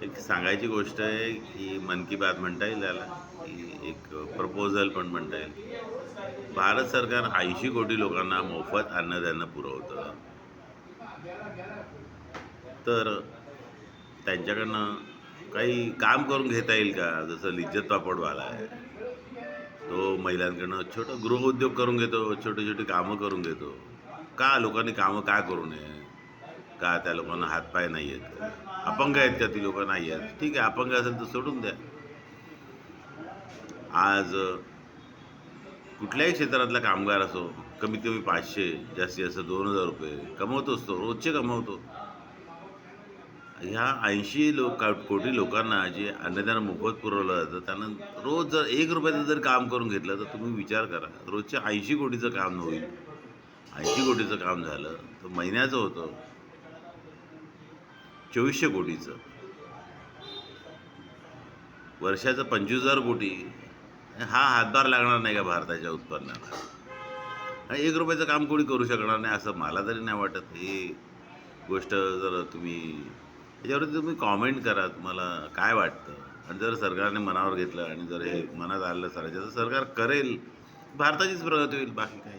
एक सांगायची गोष्ट आहे की मन की बात म्हणता येईल त्याला, की एक प्रपोजल पण म्हणता येईल. भारत सरकार 80 कोटी लोकांना मोफत अन्नधान्य पुरवतं. तर त्यांच्याकडनं काही काम करून घेता येईल का? जसं लिज्जत पापडवाला आहे. तो महिलांकडनं छोटं गृहउद्योग करून घेतो, छोटी-छोटी कामं करून घेतो. का लोकांनी कामं का करू नये? का त्या लोकांना हातपाय नाही आहेत? अपंग आहेत का ती लोकं? नाही आहेत. ठीक आहे, अपंग असेल तर सोडून द्या. आज कुठल्याही क्षेत्रातला कामगार असो, कमीत कमी 500, जास्तीत जास्त ₹2000 कमवतोच तो, रोजचे कमवतो. ह्या 80 कोटी लोकांना जे अन्नधान्य मोफत पुरवलं जातं, त्यांना रोज जर ₹1 जर काम करून घेतलं, तर तुम्ही विचार करा, रोजच्या 80 कोटीचं काम होईल. 80 कोटीचं काम झालं, तर महिन्याचं होतं 2400 कोटीचं. वर्षाचं 25,000 कोटी. हा हातभार लागणार नाही का भारताच्या उत्पन्नाला? ₹1 काम कोणी करू शकणार नाही असं मला तरी नाही वाटत. ही गोष्ट जर तुम्ही याच्यावरती तुम्ही कॉमेंट करा, तुम्हाला काय वाटतं? आणि जर सरकारने मनावर घेतलं आणि जर हे मनात आलं सरायचं, तर सरकार करेल. भारताचीच प्रगती होईल, बाकी काही